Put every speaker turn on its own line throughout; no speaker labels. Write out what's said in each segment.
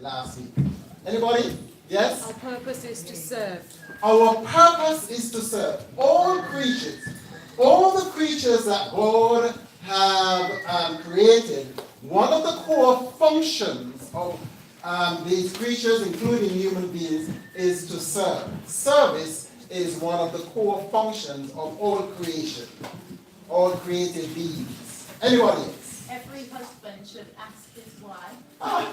last week. Anybody? Yes?
Our purpose is to serve.
Our purpose is to serve all creatures. All the creatures that God have created, one of the core functions of these creatures, including human beings, is to serve. Service is one of the core functions of all creation, all created beings. Anybody else?
Every husband should ask his wife.
I'm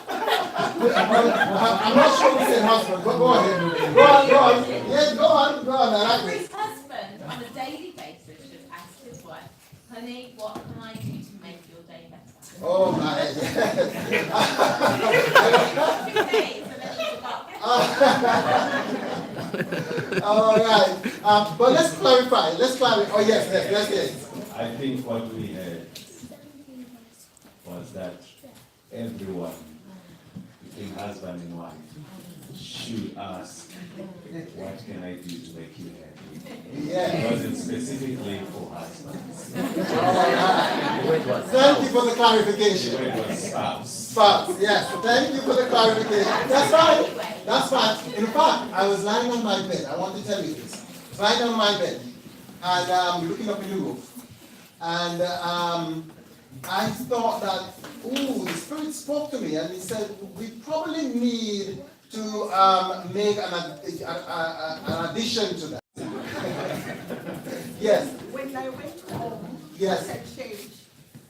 not sure who said husband, but go ahead. Go on. Yes, go on.
Every husband on a daily basis should ask his wife, honey, what can I do to make your day better?
Oh my.
2 days and then you forgot.
All right. But let's clarify. Oh yes.
I think what we heard was that everyone, between husband and wife, should ask, what can I do to make you happy?
Yeah.
It wasn't specifically for husbands.
All right. Thank you for the clarification.
The word was spouse.
Spouse, yes. Thank you for the clarification. That's fine. In fact, I was lying on my bed. I want to tell you this. Lying on my bed, and looking up in the roof, and I thought that, the Spirit spoke to me, and He said, we probably need to make an addition to that. Yes.
When I went home,
Yes.
as I changed,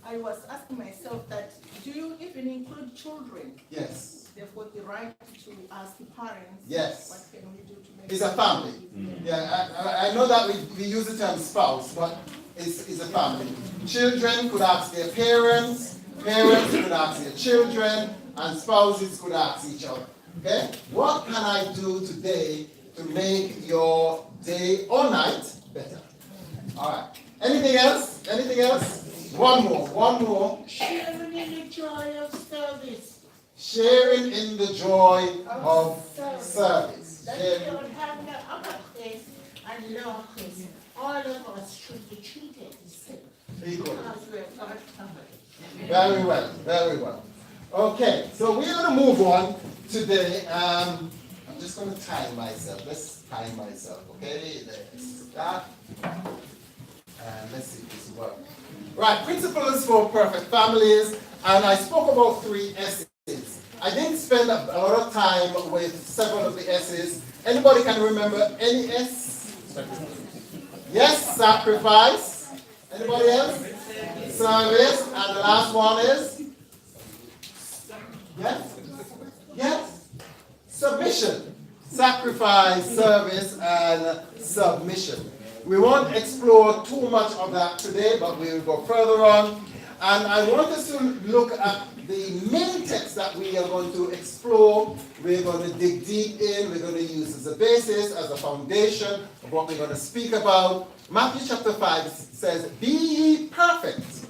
I was asking myself that, do you even include children?
Yes.
They've got the right to ask the parents,
Yes.
what can we do to make
It's a family. Yeah, I know that we use the term spouse, but it's a family. Children could ask their parents, parents could ask their children, and spouses could ask each other. Okay? What can I do today to make your day or night better? All right. Anything else? One more.
sharing in the joy of service?
Sharing in the joy of service.
That we don't have the upper place and lower place. All of us should be treated the same.
Equally.
Because we're God covered.
Very well. Okay, so we're going to move on today. I'm just going to time myself. Let's time myself, okay? Let's start. And let's see if this works. Right, principles for perfect families. And I spoke about 3 S's. I didn't spend a lot of time with several of the S's. Anybody can remember any S? Yes, sacrifice. Anybody else? Service. And the last one is? Yes? Submission. Sacrifice, service, and submission. We won't explore too much of that today, but we will go further on. And I want us to look at the main text that we are going to explore. We're going to dig deep in. We're going to use as a basis, as a foundation of what we're going to speak about. Matthew chapter 5 says, be ye perfect,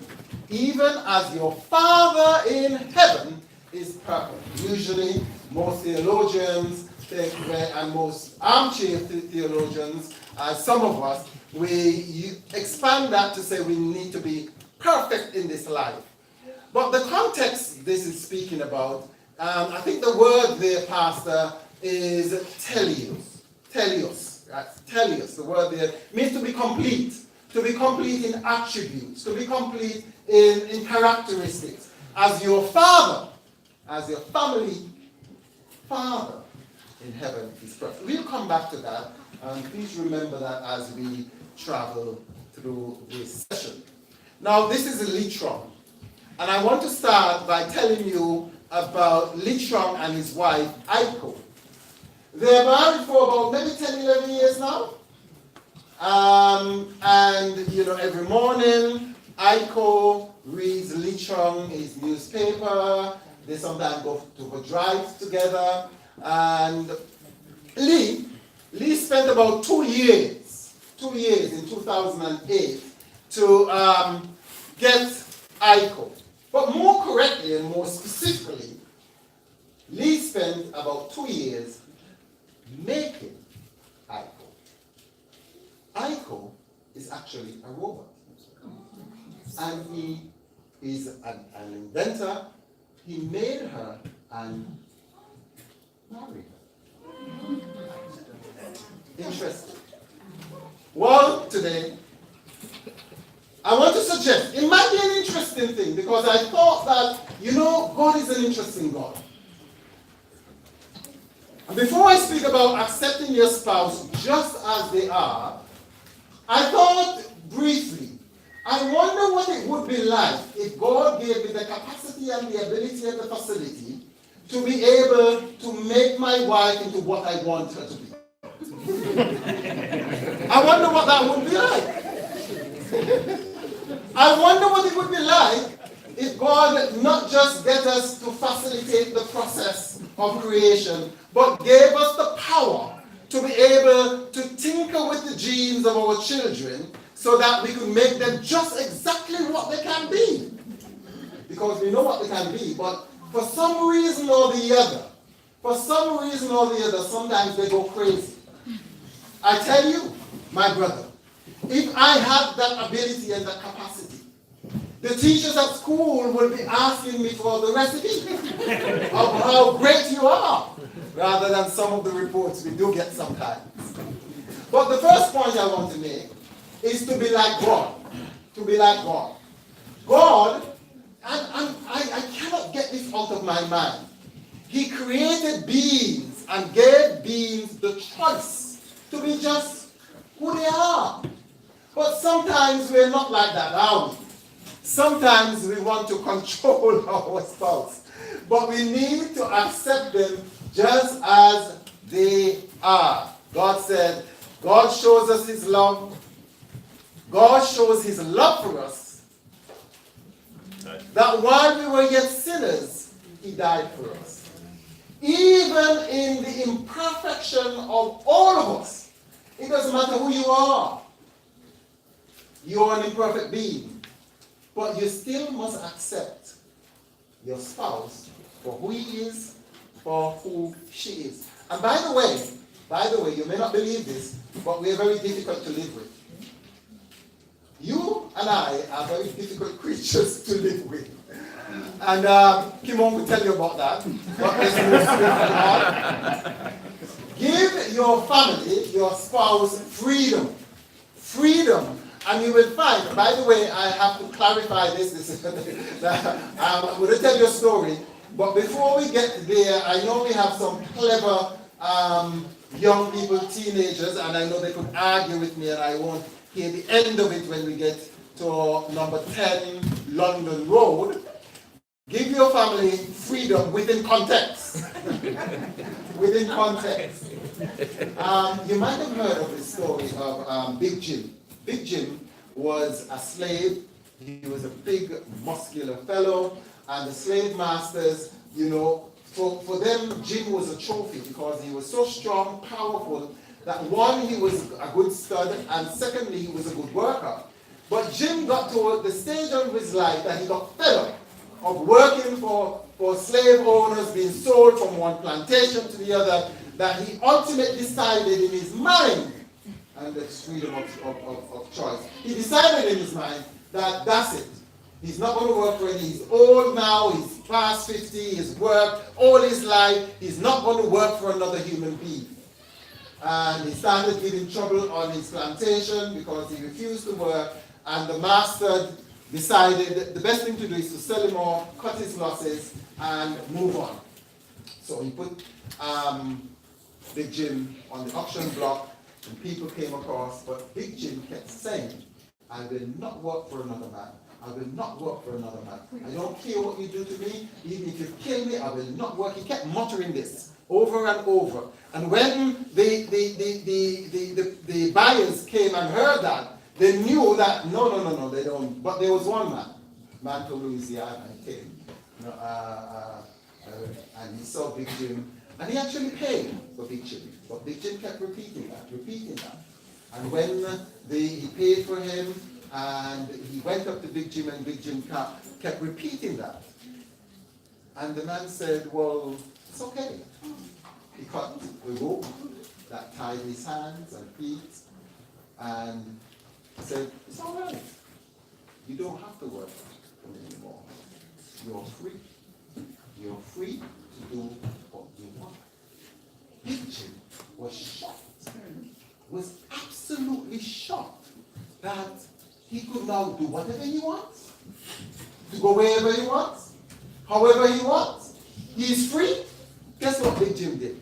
even as your Father in heaven is perfect. Usually, most theologians think, and most armchair theologians, some of us, we expand that to say we need to be perfect in this life. But the context this is speaking about, I think the word there, Pastor, is teleos. Teleos. Right? Teleos. The word there means to be complete. To be complete in attributes. To be complete in characteristics. As your Father, as your family Father in heaven is perfect. We'll come back to that. And please remember that as we travel through this session. Now, this is a Litron. And I want to start by telling you about Litron and his wife, Aiko. They're married for about maybe 10, 11 years now. And, every morning, Aiko reads Litron, his newspaper. They sometimes go drives together. And Lee spent about 2 years in 2008 to get Aiko. But more correctly and more specifically, Lee spent about 2 years making Aiko. Aiko is actually a robot. And he is an inventor. He made her, and marry her. Interesting. Well, today, I want to suggest, it might be an interesting thing because I thought that, God is an interesting God. And before I speak about accepting your spouse just as they are, I thought briefly, I wonder what it would be like if God gave me the capacity and the ability and the facility to be able to make my wife into what I want her to be. I wonder what that would be like. I wonder what it would be like if God not just get us to facilitate the process of creation, but gave us the power to be able to tinker with the genes of our children so that we could make them just exactly what they can be. Because we know what they can be, but for some reason or the other, sometimes they go crazy. I tell you, my brother, if I had that ability and that capacity, the teachers at school will be asking me for the recipe of how great you are, rather than some of the reports we do get sometimes. But the first point I want to make is to be like God. To be like God. God, and I cannot get this out of my mind. He created beings and gave beings the choice to be just who they are. But sometimes we're not like that, are we? Sometimes we want to control our spouse. But we need to accept them just as they are. God said, God shows us his love. God shows his love for us. That while we were yet sinners, he died for us. Even in the imperfection of all of us, it doesn't matter who you are. You are an imperfect being. But you still must accept your spouse for who he is, for who she is. And by the way, you may not believe this, but we are very difficult to live with. You and I are very difficult creatures to live with. And Kimon will tell you about that. Give your family, your spouse, freedom. Freedom. And you will find, by the way, I have to clarify this. I'm going to tell you a story. But before we get there, I know we have some clever young people, teenagers, and I know they could argue with me, and I won't hear the end of it when we get to number 10, London Road. Give your family freedom within context. Within context. You might have heard of the story of Big Jim. Big Jim was a slave. He was a big, muscular fellow. And the slave masters, for them, Jim was a trophy because he was so strong, powerful, that one, he was a good stud, and secondly, he was a good worker. But Jim got to the stage of his life that he got fed up of working for slave owners, being sold from one plantation to the other, that he ultimately decided in his mind, and that's freedom of choice. He decided in his mind that that's it. He's not going to work for any. He's old now. He's past 50. He's worked all his life. He's not going to work for another human being. And he started getting trouble on his plantation because he refused to work. And the master decided that the best thing to do is to sell him off, cut his losses, and move on. So he put Big Jim on the auction block. And people came across, but Big Jim kept saying, I will not work for another man. I will not work for another man. I don't care what you do to me. Even if you kill me, I will not work. He kept muttering this over and over. And when the buyers came and heard that, they knew that, no, they don't. But there was one man from Louisiana, he came. And he saw Big Jim. And he actually paid for Big Jim. But Big Jim kept repeating that. And when he paid for him, and he went up to Big Jim, and Big Jim kept repeating that. And the man said, well, it's okay. He cut the rope that tied his hands and feet, and said, it's all right. You don't have to work for me anymore. You're free. You're free to do what you want. could now do whatever he wants, to go wherever he wants, however he wants. He's free. Guess what Big Jim did?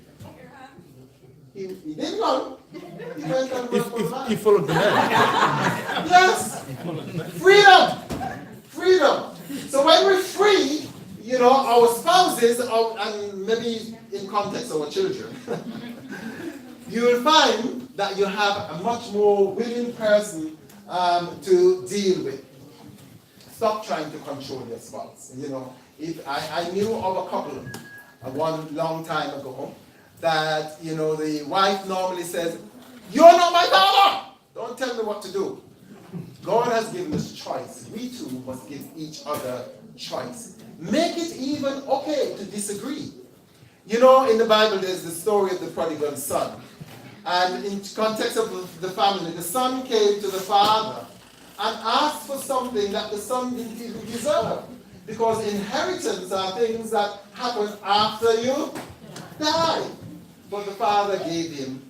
He didn't run. He went and worked for the man.
He followed the man.
Yes. Freedom. Freedom. So when we're free, you know, our spouses, and maybe in context our children, you will find that you have a much more willing person to deal with. Stop trying to control your spouse. You know, if I knew of a couple one long time ago that, you know, the wife normally says, "You're not my father! Don't tell me what to do." God has given us choice. We too must give each other choice. Make it even okay to disagree. You know, in the Bible, there's the story of the prodigal son. And in context of the family, the son came to the father and asked for something that the son didn't even deserve. Because inheritance are things that happen after you die. But the father gave him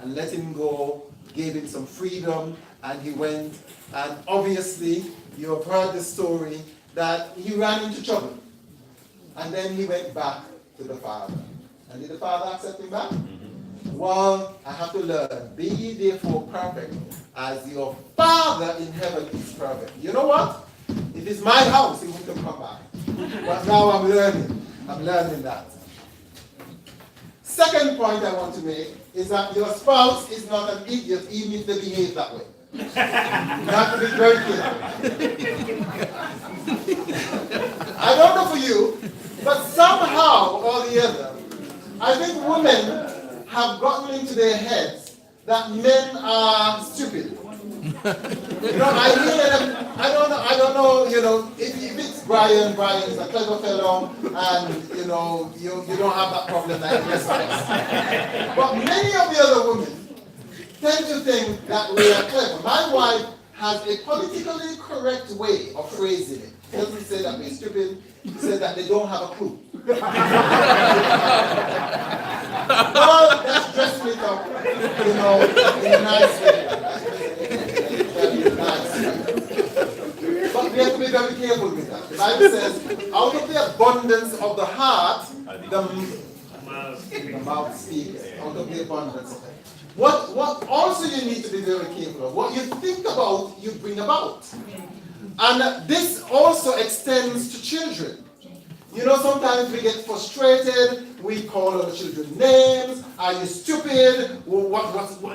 and let him go, gave him some freedom, and he went. And obviously, you have heard the story that he ran into trouble. And then he went back to the father. And did the father accept him back? Well, I have to learn. Be ye therefore perfect, as your Father in heaven is perfect. You know what? If it's my house, he wouldn't have come back. But now I'm learning. I'm learning that. Second point I want to make is that your spouse is not an idiot, even if they behave that way. You have to be very careful. I don't know for you, but somehow or the other, I think women have gotten into their heads that men are stupid. You know, I hear them, I don't know, you know, if it's Brian is a clever fellow, and, you know, you don't have that problem that he has. But many of the other women tend to think that we are clever. My wife has a politically correct way of phrasing it. She doesn't say that we're stupid, she says that they don't have a clue. Well, that's dressing it up, you know, in a nice way. But we have to be very careful with that. The Bible says, out of the abundance of the heart, the mouth speaks. Out of the abundance of it. What also you need to be very careful of, what you think about, you bring about. And this also extends to children. You know, sometimes we get frustrated, we call our children names. Are you stupid? What,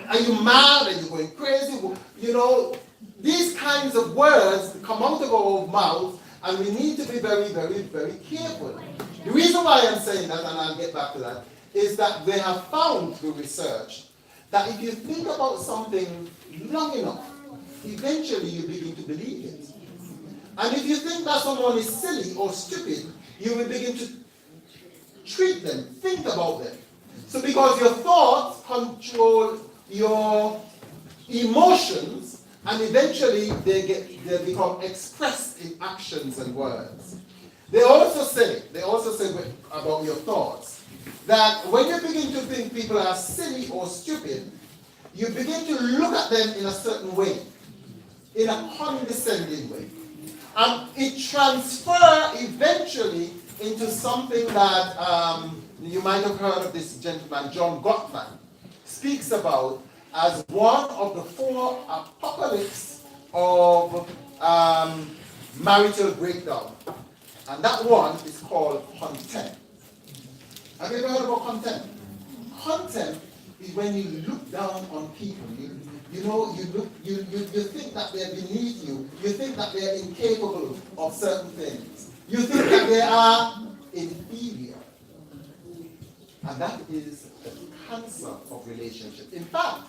are you mad? Are you going crazy? You know, these kinds of words come out of our mouth, and we need to be very, very, very careful. The reason why I'm saying that, and I'll get back to that, is that they have found through research that if you think about something long enough, eventually you begin to believe it. And if you think that someone is silly or stupid, you will begin to treat them, think about them. So because your thoughts control your emotions, and eventually they become expressed in actions and words. They also say about your thoughts, that when you begin to think people are silly or stupid, you begin to look at them in a certain way, in a condescending way. And it transfers eventually into something that you might have heard of this gentleman, John Gottman, speaks about as one of the 4 apocalypses of marital breakdown. And that one is called contempt. Have you ever heard about contempt? Contempt is when you look down on people. You think that they're beneath you. You think that they're incapable of certain things. You think that they are inferior. And that is the cancer of relationship. In fact,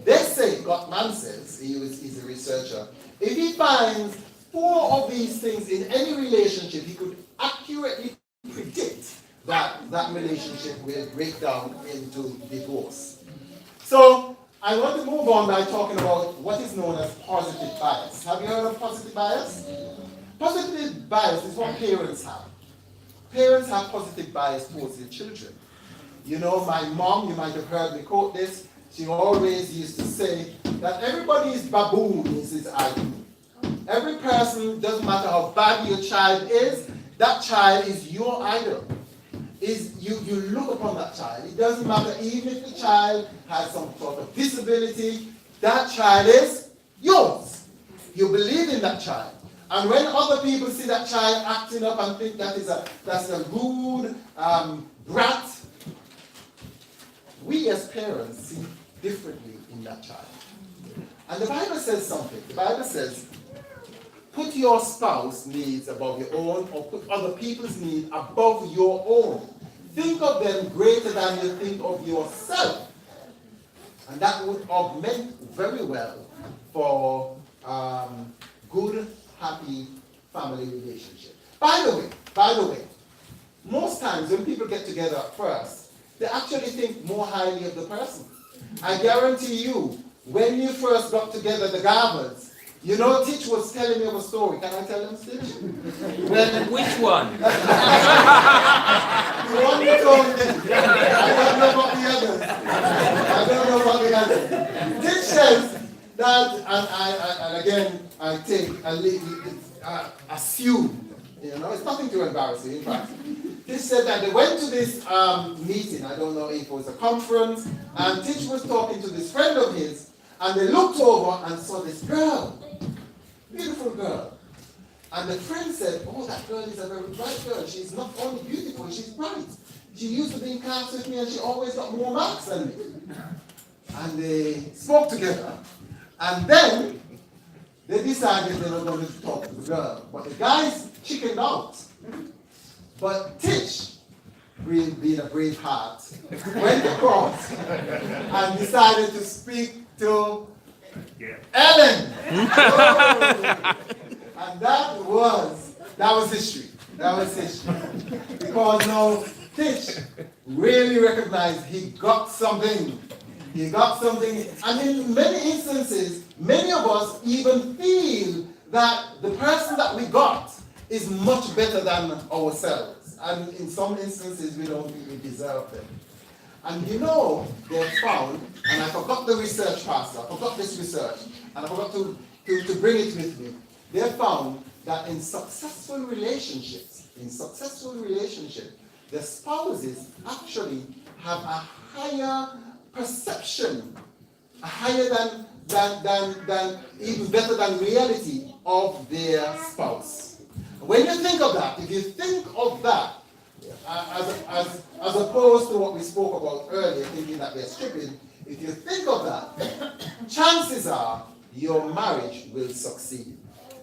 they say, Gottman says, he's a researcher, if he finds 4 of these things in any relationship, he could accurately predict that that relationship will break down into divorce. So, I want to move on by talking about what is known as positive bias. Have you heard of positive bias? Positive bias is what parents have. Parents have positive bias towards their children. You know, my mom, you might have heard me quote this, she always used to say that everybody's baboon is his idol. Every person, doesn't matter how bad your child is, that child is your idol. You look upon that child. It doesn't matter even if the child has some sort of disability, that child is yours. You believe in that child. And when other people see that child acting up and think that's a rude brat, we as parents see differently in that child. And the Bible says something. The Bible says, put your spouse needs above your own, or put other people's needs above your own. Think of them greater than you think of yourself. And that would augment very well for good, happy family relationship. By the way, most times when people get together at first, they actually think more highly of the person. I guarantee you, when you first got together, the Garvers, you know, Titch was telling me of a story. Can I tell them, Titch?
Which one?
The one you told me. I don't know about the others. Titch says that, and again, I assume, you know, it's nothing too embarrassing, in fact. Titch said that they went to this meeting, I don't know if it was a conference, and Titch was talking to this friend of his, and they looked over and saw this girl, beautiful girl. And the friend said, oh, that girl is a very bright girl. She's not only beautiful, she's bright. She used to be in class with me and she always got more marks than me. And they spoke together. And then they decided they were going to talk to the girl. But the guys chickened out. But Titch, being a brave heart, went across and decided to speak to Ellen. And that was history. That was history. Because now Titch really recognized he got something. He got something. And in many instances, many of us even feel that the person that we got is much better than ourselves. And in some instances, we don't really deserve them. And you know, they found, and I forgot the research, Pastor, I forgot this research, and I forgot to bring it with me. They found that in successful relationships, the spouses actually have a higher perception, higher than even better than reality of their spouse. When you think of that, if you think of that, as opposed to what we spoke about earlier, thinking that they're stupid, if you think of that, chances are your marriage will succeed.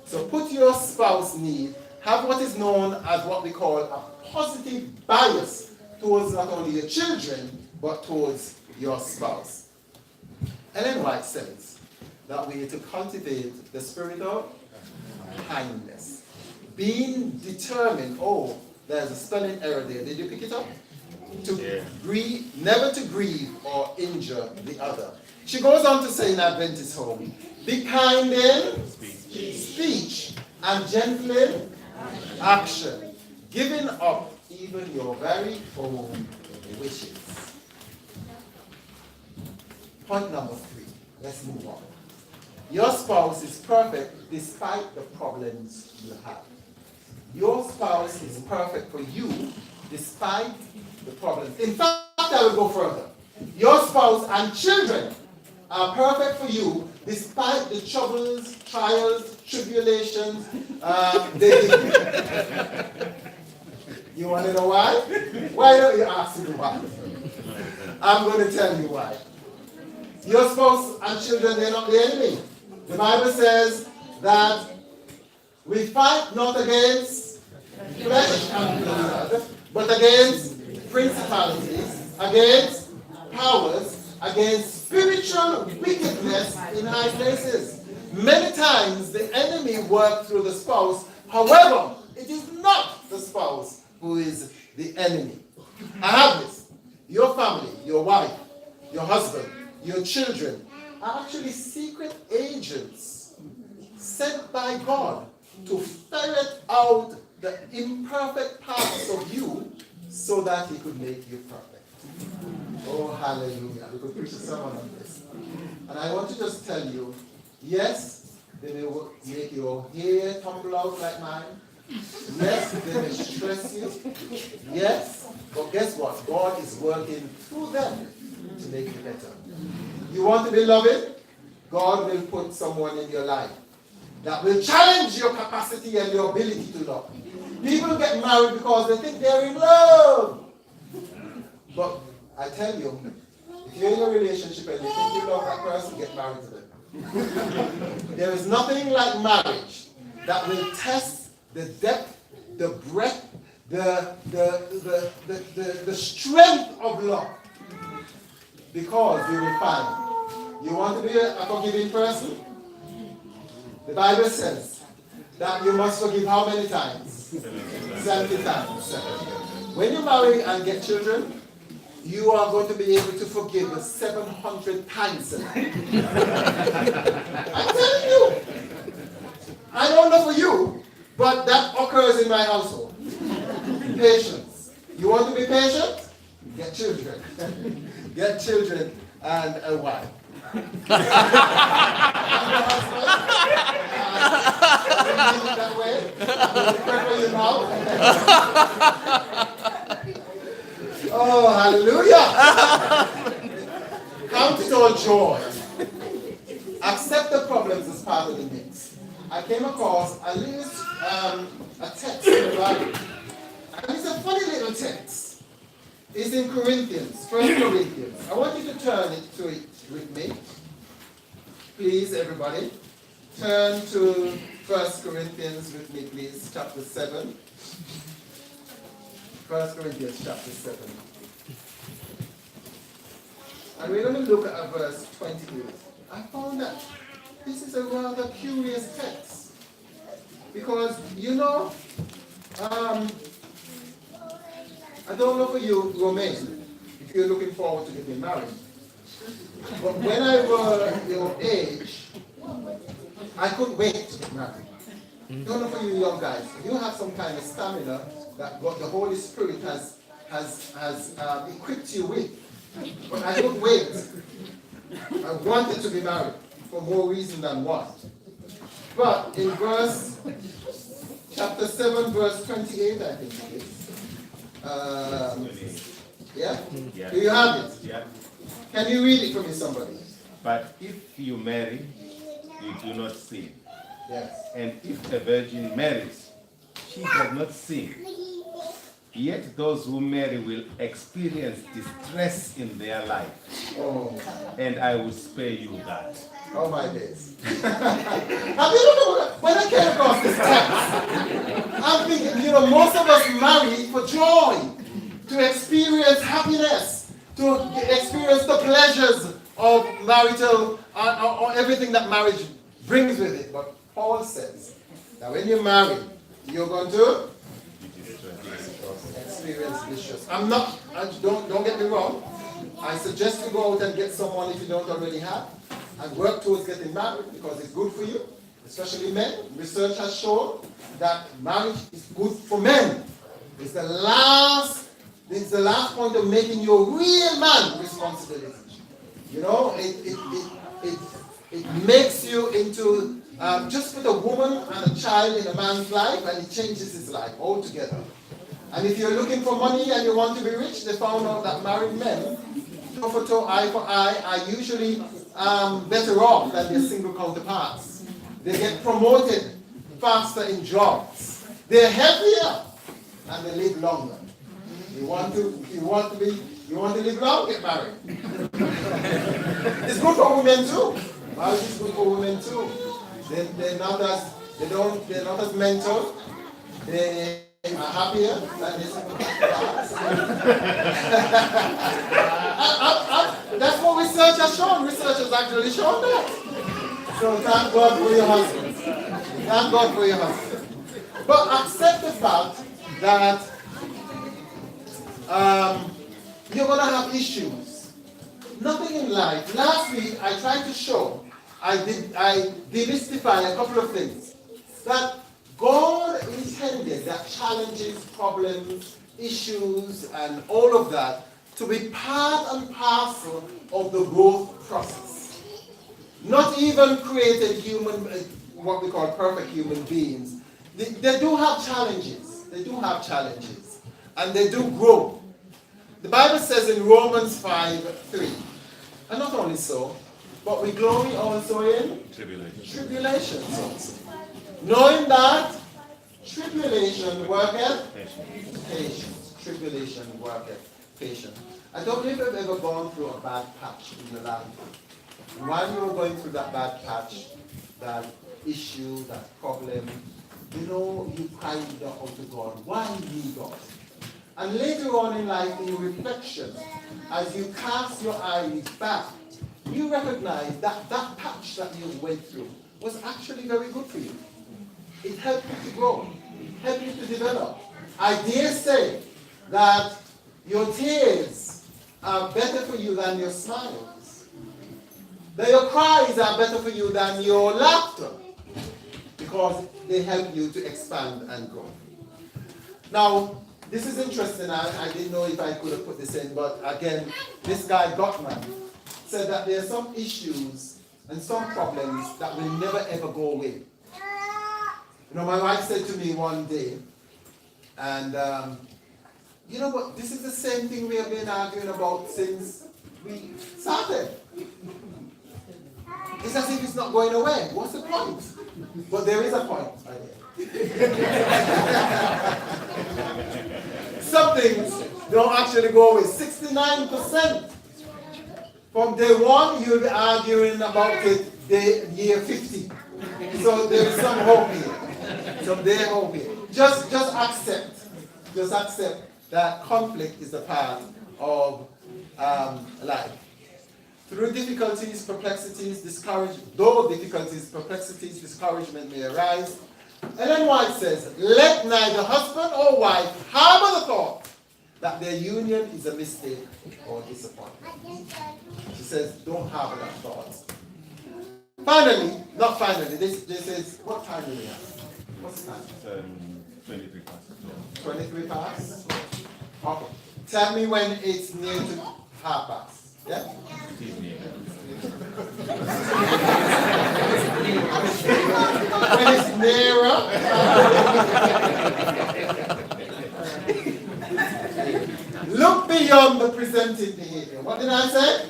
So put your spouse need, have what is known as what we call a positive bias towards not only your children, but towards your spouse. Ellen White says that we need to cultivate the spirit of kindness. Being determined, there's a spelling error there. Did you pick it up? Never to grieve or injure the other. She goes on to say in Adventist Home, be kind in speech and gentle in action, giving up even your very own wishes. Point number 3. Let's move on. Your spouse is perfect despite the problems you have. Your spouse is perfect for you despite the problems. In fact, I will go further. Your spouse and children are perfect for you despite the troubles, trials, tribulations they give you. You want to know why? Why don't you ask me why? I'm going to tell you why. Your spouse and children, they're not the enemy. The Bible says that we fight not against flesh and blood, but against principalities, against powers, against spiritual wickedness in high places. Many times the enemy works through the spouse. However, it is not the spouse who is the enemy. I have this. Your family, your wife, your husband, your children are actually secret agents sent by God to ferret out the imperfect parts of you so that he could make you perfect. Oh, hallelujah. We could preach a sermon on this. And I want to just tell you, yes, they will make your hair tumble out like mine. Yes, they may stress you. Yes, but guess what? God is working through them to make it better. You want to be loved? God will put someone in your life that will challenge your capacity and your ability to love. People get married because they think they're in love. But I tell you, if you're in a relationship and you think you love that person, get married to them. There is nothing like marriage that will test the depth, the breadth, the strength of love. Because you will find, you want to be a forgiving person? The Bible says that you must forgive how many times? 70 times. When you marry and get children, you are going to be able to forgive 700 times. I'm telling you. I don't know for you, but that occurs in my household. Patience. You want to be patient? Get children. Get children and a wife. That way. Oh, hallelujah! Count it all joy. Accept the problems as part of the mix. I came across a text in the Bible, and it's a funny little text. It's in Corinthians, 1 Corinthians. I want you to turn to it with me. Please, everybody. Turn to 1 Corinthians with me, please, chapter 7. 1 Corinthians chapter 7. And we're going to look at verse 28. I found that this is a rather curious text. Because, you know, I don't know for you, Romain, if you're looking forward to getting married. But when I was your age, I couldn't wait to get married. Don't know for you young guys, you have some kind of stamina that what the Holy Spirit has equipped you with. But I couldn't wait. I wanted to be married for more reason than one. But in chapter 7, verse 28, I think it is. Yeah?
Yeah.
Do you have it?
Yeah.
Can you read it for me, somebody?
But if you marry, you do not sin.
Yes.
And if a virgin marries, she does not sin. Yet those who marry will experience distress in their life.
Oh.
And I will spare you that.
Oh my days. Have you looked when I came across this text? I'm thinking, most of us marry for joy, to experience happiness, to experience the pleasures of marital, or everything that marriage brings with it. But Paul says that when you marry, you're going to experience distress. Don't get me wrong. I suggest you go out and get someone if you don't already have, and work towards getting married because it's good for you, especially men. Research has shown that marriage is good for men. It's the last point of making you a real man responsibility. It makes you into just put a woman and a child in a man's life, and it changes his life altogether. And if you're looking for money and you want to be rich, they found out that married men, toe for toe, eye for eye, are usually better off than their single counterparts. They get promoted faster in jobs. They're healthier and they live longer. You want to live long, get married. It's good for women too. Marriage is good for women too. They're not as mental. They are happier than this. That's what research has shown. Research has actually shown that. So thank God for your husband. Thank God for your husband. But accept the fact that you're going to have issues. Nothing in life. Last week I tried to show, I demystify a couple of things. That God intended that challenges, problems, issues, and all of that to be part and parcel of the growth process. Not even created what we call perfect human beings, they do have challenges. They do have challenges. And they do grow. The Bible says in Romans 5:3, and not only so, but we glory also in tribulations also. Knowing that tribulation worketh patience. Tribulation worketh patience. I don't know if you've ever gone through a bad patch in your life. And while you were going through that bad patch, that issue, that problem, you know, you cried out to God. Why me, God? And later on in life, in reflection, as you cast your eyes back, you recognize that that patch that you went through was actually very good for you. It helped you to grow, helped you to develop. I dare say that your tears are better for you than your smiles. That your cries are better for you than your laughter, because they help you to expand and grow. Now, this is interesting. I didn't know if I could have put this in, but again, this guy Gottman said that there are some issues and some problems that will never ever go away. You know, my wife said to me one day, and you know what, this is the same thing we have been arguing about since we started. It's as if it's not going away. What's the point? But there is a point. Some things don't actually go away. 69%. From day one, you'll be arguing about it day year 50. So there is some hope here. Some day hope here. Just accept. Just accept that conflict is a part of life. Through difficulties, perplexities, discouragement may arise. Ellen White says, let neither husband or wife harbor the thought that their union is a mistake or disappointment. She says, don't harbor that thought. Finally, not finally, this is, what time do we have? What's the time?
23 past.
23 past? Okay. Tell me when it's near to half past. Yeah? When it's nearer. Look beyond the presenting behavior. What did I say?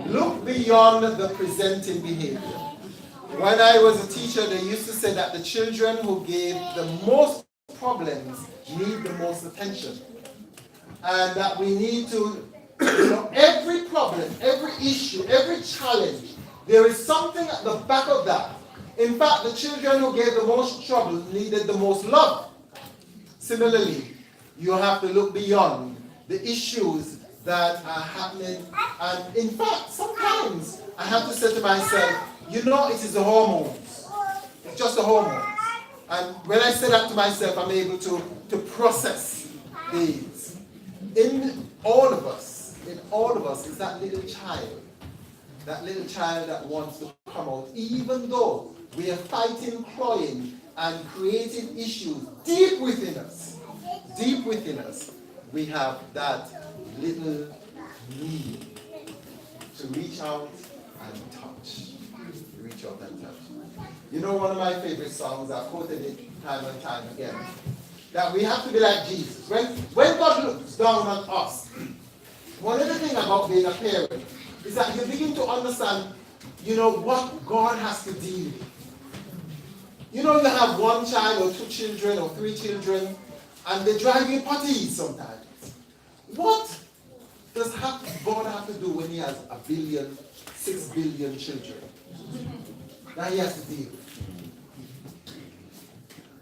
Look beyond the presenting behavior. When I was a teacher, they used to say that the children who gave the most problems need the most attention. And that we need to, you know, every problem, every issue, every challenge, there is something at the back of that. In fact, the children who gave the most trouble needed the most love. Similarly, you have to look beyond the issues that are happening. And in fact, sometimes I have to say to myself, you know, it is the hormones. It's just the hormones. And when I say that to myself, I'm able to process these. In all of us is that little child that wants to come out, even though we are fighting, clawing, and creating issues deep within us, we have that little need to reach out and touch. You know, one of my favorite songs, I've quoted it time and time again, that we have to be like Jesus. When God looks down on us, one of the things about being a parent is that you begin to understand, you know, what God has to deal with. You know, you have one child or two children or three children, and they drive you potty sometimes. What does God have to do when he has 6 billion children that he has to deal with?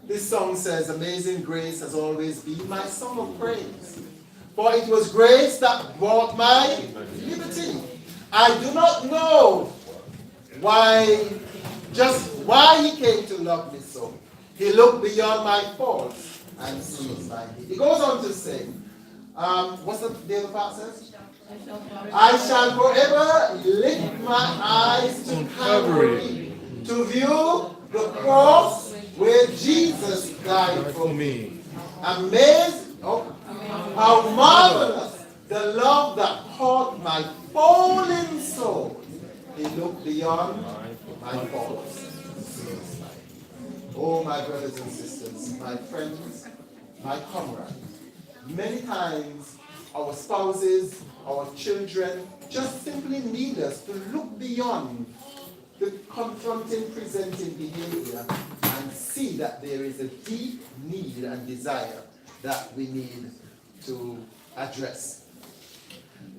This song says, amazing grace has always been my song of praise. For it was grace that brought my liberty. I do not know why he came to love me so. He looked beyond my faults and sees my need. He goes on to say, what's the other part says? I shall forever lift my eyes to Calvary to view the cross where Jesus died for me. Amazed, how marvelous the love that caught my fallen soul. He looked beyond my faults. Oh, my brothers and sisters, my friends, my comrades, many times our spouses, our children just simply need us to look beyond the confronting, presenting behavior and see that there is a deep need and desire that we need to address.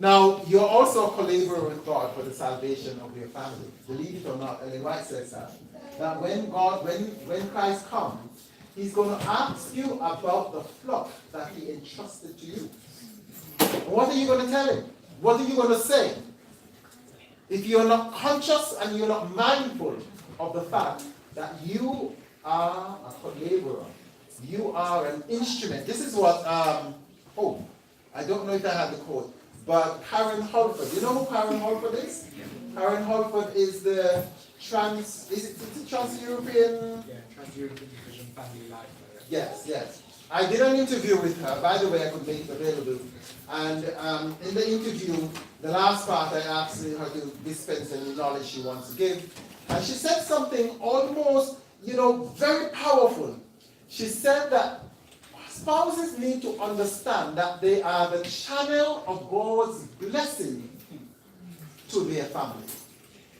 Now, you're also a collaborator with God for the salvation of your family. Believe it or not, Ellen White says that when Christ comes, he's going to ask you about the flock that he entrusted to you. What are you going to tell him? What are you going to say? If you're not conscious and you're not mindful of the fact that you are a collaborator, you are an instrument. This is what, I don't know if I have the quote, but Karen Holford, you know who Karen Holford is? Karen Holford is the Trans-European?
Yeah, Trans-European Division Family Life.
Yes. I did an interview with her. By the way, I could make it available. And in the interview, the last part, I asked her to dispense any knowledge she wants to give. And she said something almost, very powerful. She said that spouses need to understand that they are the channel of God's blessing to their family.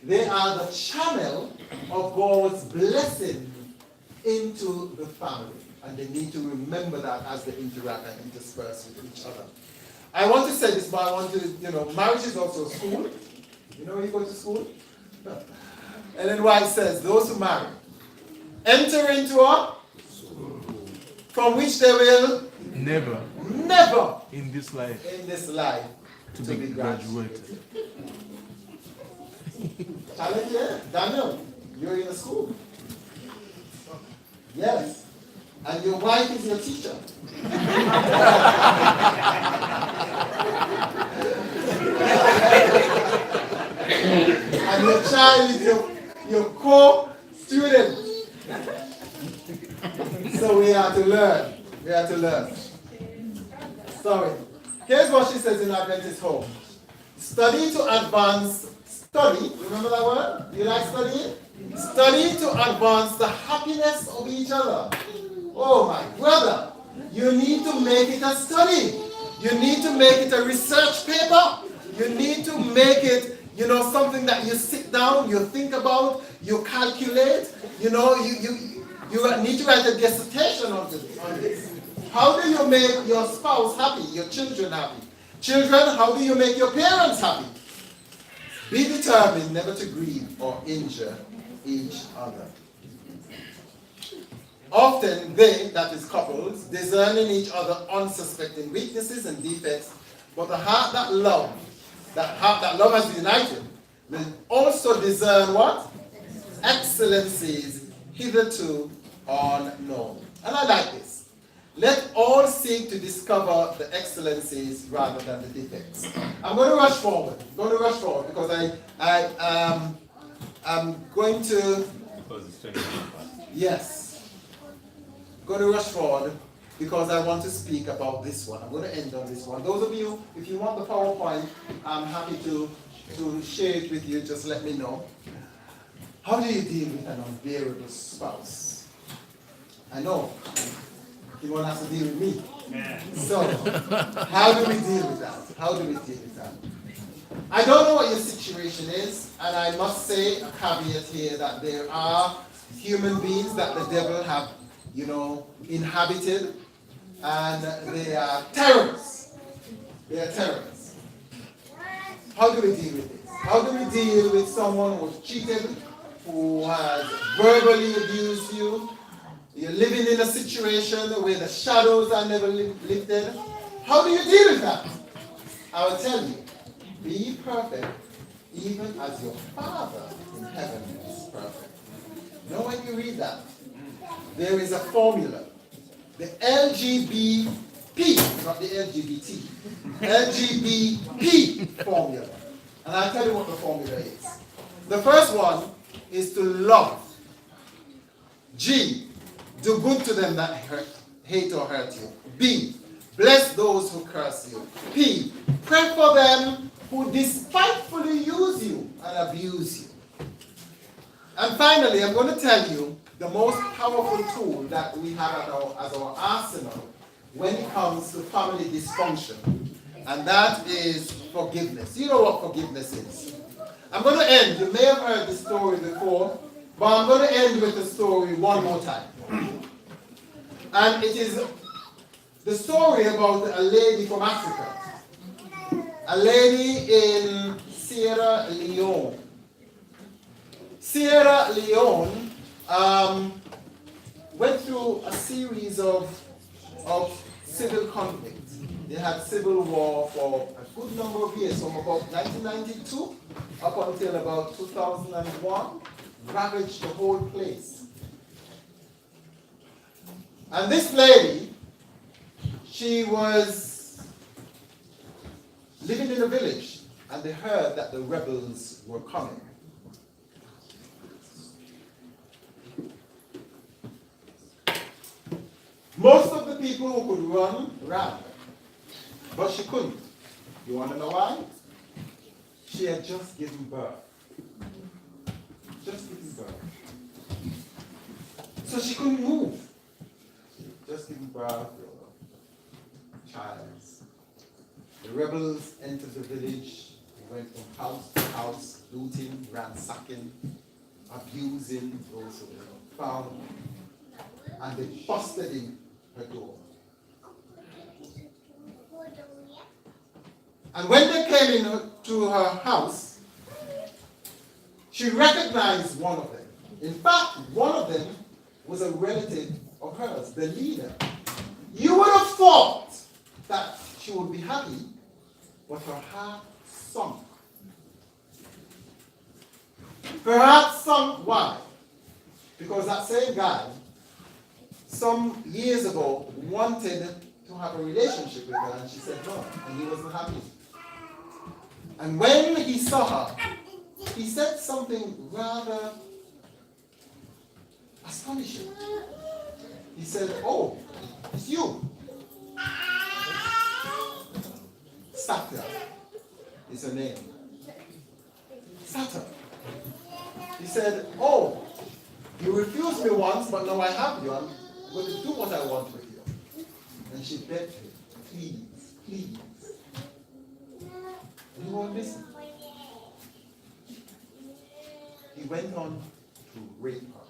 They are the channel of God's blessing into the family. And they need to remember that as they interact and intersperse with each other. I want to say this, but I want to, marriage is also a school. You know when you go to school? And then White says, those who marry, enter into a from which they will
never
in this life
to be graduated.
Challenge, yeah. Daniel, you're in a school. Yes. And your wife is your teacher. And your child is your co-student. So we have to learn. Sorry. Here's what she says in Adventist Home. Study to advance. Study, remember that word? Do you like studying? Study to advance the happiness of each other. Oh my brother, you need to make it a study. You need to make it a research paper. You need to make it, something that you sit down, you think about, you calculate. You need to write a dissertation on this. How do you make your spouse happy, your children happy? Children, how do you make your parents happy? Be determined never to grieve or injure each other. Often they, that is couples, discern in each other unsuspecting weaknesses and defects, but the heart that love has united, will also discern what? Excellencies hitherto unknown. And I like this. Let all seek to discover the excellencies rather than the defects. I'm going to rush forward. Because I'm going to.
Because it's 20 minutes.
Yes. I'm going to rush forward because I want to speak about this one. I'm going to end on this one. Those of you, if you want the PowerPoint, I'm happy to share it with you. Just let me know. How do you deal with an unbearable spouse? I know. He won't have to deal with me. So, how do we deal with that? I don't know what your situation is, and I must say a caveat here that there are human beings that the devil have, inhabited, and they are terrorists. How do we deal with this? How do we deal with someone who's cheated, who has verbally abused you? You're living in a situation where the shadows are never lifted. How do you deal with that? I will tell you, be perfect even as your Father in heaven is perfect. You know when you read that, there is a formula. The LGBP, not the LGBT, LGBP formula. And I'll tell you what the formula is. The first one is to love. G, do good to them that hate or hurt you. B, bless those who curse you. P, pray for them who despitefully use you and abuse you. And finally, I'm going to tell you the most powerful tool that we have as our arsenal when it comes to family dysfunction, and that is forgiveness. You know what forgiveness is. I'm going to end, you may have heard the story before, but I'm going to end with the story one more time. And it is the story about a lady from Africa, a lady in Sierra Leone. Sierra Leone went through a series of civil conflicts. They had civil war for a good number of years, from about 1992 up until about 2001, ravaged the whole place. And this lady, she was living in a village, and they heard that the rebels were coming. Most of the people who could run, ran, but she couldn't. You want to know why? She had just given birth. Just given birth. So she couldn't move. Just given birth to a child. The rebels entered the village. They went from house to house, looting, ransacking, abusing those who were found. And they busted in her door. And when they came into her house, she recognized one of them. In fact, one of them was a relative of hers, the leader. You would have thought that she would be happy, but her heart sunk. Her heart sunk, why? Because that same guy, some years ago, wanted to have a relationship with her, and she said no, and he wasn't happy. And when he saw her, he said something rather astonishing. He said, "Oh, it's you. Satya is her name. Satya." He said, "Oh, you refused me once, but now I have you. I'm going to do what I want with you." And she begged him, "Please, please." And he won't listen. He went on to rape her.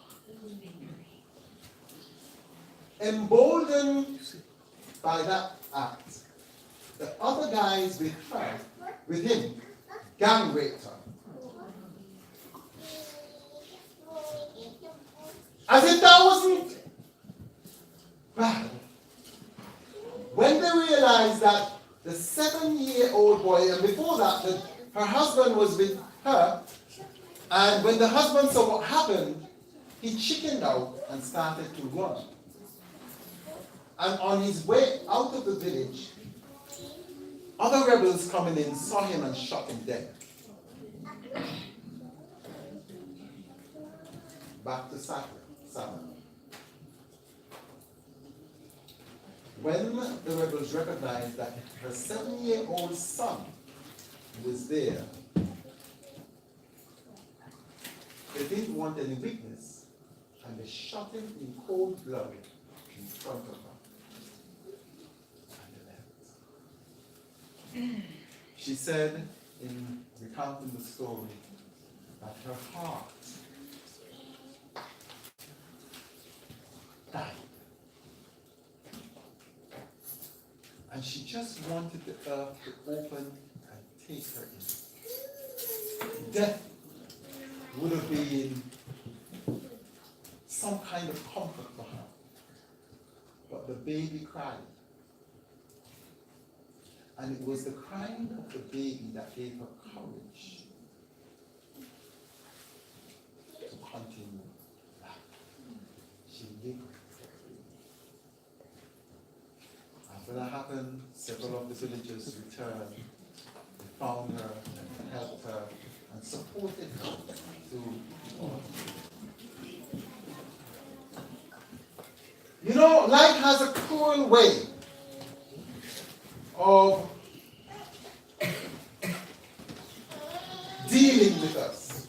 Emboldened by that act, the other guys with him, gang raped her. As if that wasn't bad. When they realized that the 7-year-old boy, and before that, her husband was with her, and when the husband saw what happened, he chickened out and started to run. And on his way out of the village, other rebels coming in saw him and shot him dead. Back to Savannah. When the rebels recognized that her 7-year-old son was there, they didn't want any witness, and they shot him in cold blood in front of her. And they left. She said, in recounting the story, that her heart died. And she just wanted the earth to open and take her in. Death would have been some kind of comfort for her. But the baby cried. And it was the crying of the baby that gave her courage to continue life. She lived. After that happened, several of the villagers returned. They found her and helped her and supported her through all. You know, life has a cruel way of dealing with us.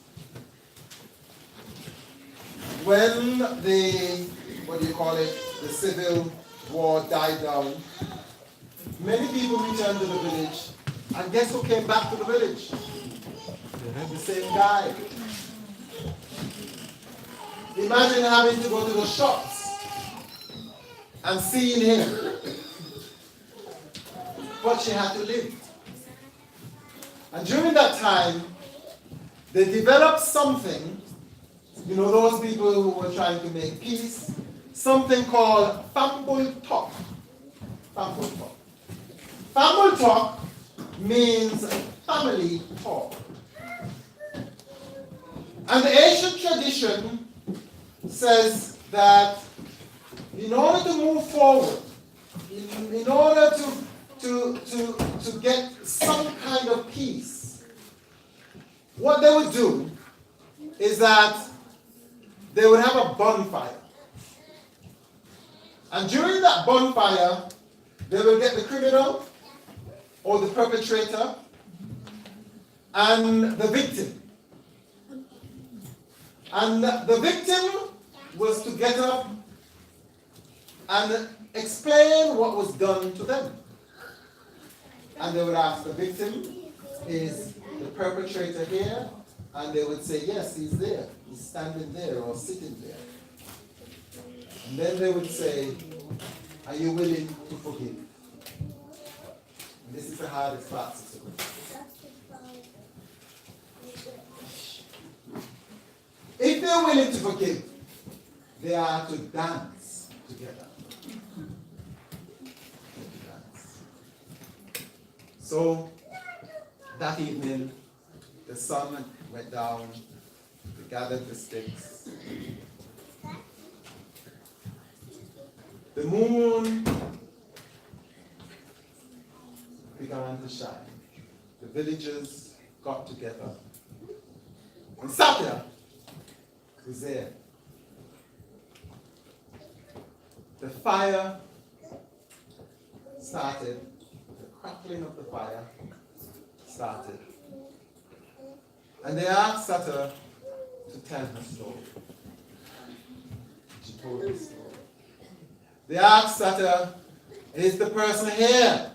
when the, what do you call it, the civil war died down, many people returned to the village, and guess who came back to the village? The same guy. Imagine having to go to the shops and seeing him. But she had to live. And during that time, they developed something, you know, those people who were trying to make peace, something called Fambul Talk. Fambul Talk. Fambul Talk means family talk. And the ancient tradition says that in order to move forward, in order to get some kind of peace, what they would do is that they would have a bonfire. And during that bonfire, they will get the criminal or the perpetrator and the victim. And the victim was to get up and explain what was done to them. And they would ask the victim, is the perpetrator here? And they would say, yes, he's there. He's standing there or sitting there. And then they would say, are you willing to forgive? And this is the hardest part, Sister Grace. If they're willing to forgive, they are to dance together. So that evening, the sun went down, they gathered the sticks. The moon began to shine. The villagers got together. And Satya was there. The fire started, the crackling of the fire started. And they asked Satya to tell her story. She told the story. They asked Satya, is the person here?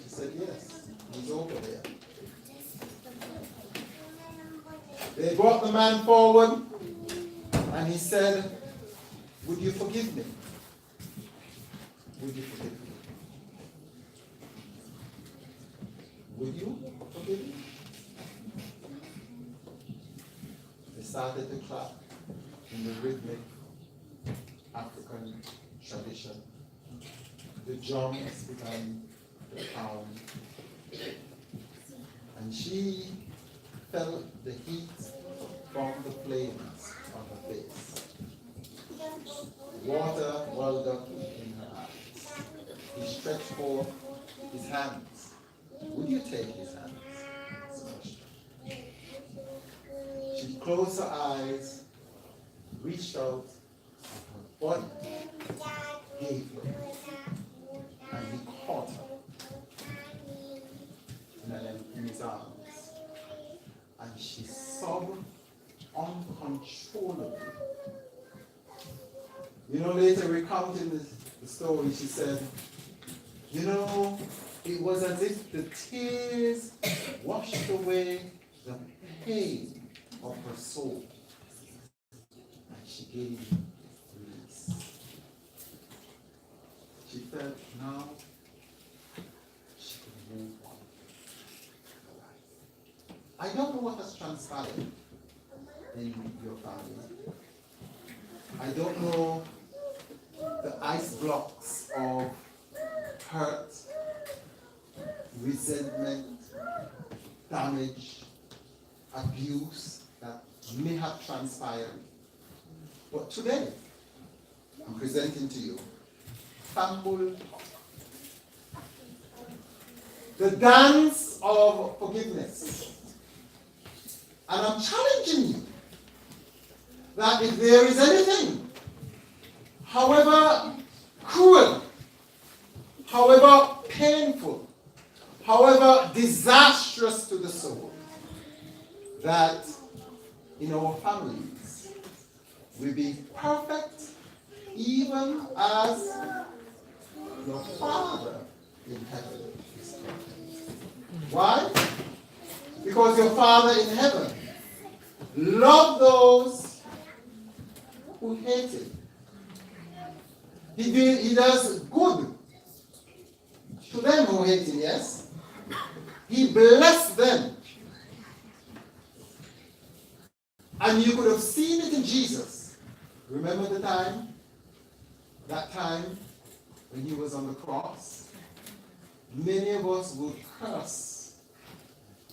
She said, yes, he's over there. They brought the man forward, and he said, would you forgive me? Would you forgive me? Would you forgive me? They started to clap in the rhythmic African tradition. The drums began to pound. And she felt the heat from the flames on her face. Water welled up in her eyes. He stretched forth his hands. Would you take his hands? She closed her eyes, reached out, and her body gave way. And he caught her in his arms. And she sobbed uncontrollably. You know, later recounting the story, she said, you know, it was as if the tears washed away the pain of her soul. And she gave release. She felt now she could move on. I don't know what has transpired in your family. I don't know the ice blocks of hurt, resentment, damage, abuse that may have transpired. But today, I'm presenting to you Fambul Talk, the dance of forgiveness. And I'm challenging you that if there is anything, however cruel, however painful, however disastrous to the soul, that in our families, will be perfect, even as your Father in heaven is perfect. Why? Because your Father in heaven loves those who hate him. He does good to them who hate him, yes? He blessed them. And you could have seen it in Jesus. Remember the time? That time when he was on the cross? Many of us would curse.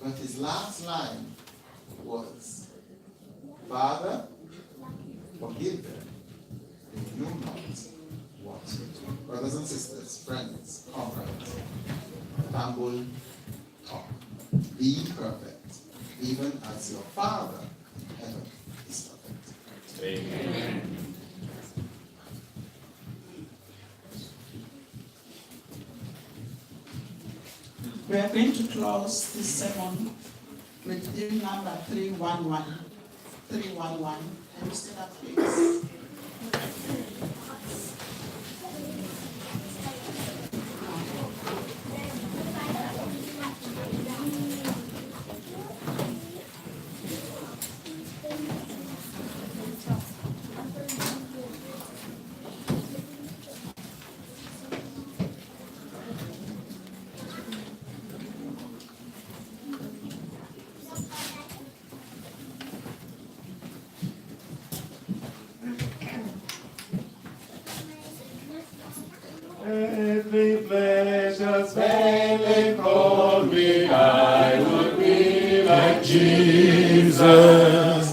But his last line was, Father, forgive them. They know not what to do. Brothers and sisters, friends, comrades, Tambul talk. Be perfect, even as your Father in heaven is perfect.
Amen.
We are going to close this sermon with hymn number 311. 311. Can you say that, please?
Every pleasure's failing from me, I would be like Jesus.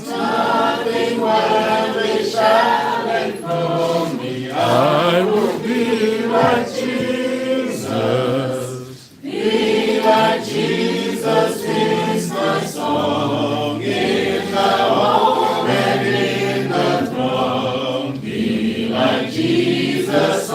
Nothing worldly shall enfold me, I would be like Jesus. Be like Jesus is my song, in the home and in the throng. Be like Jesus,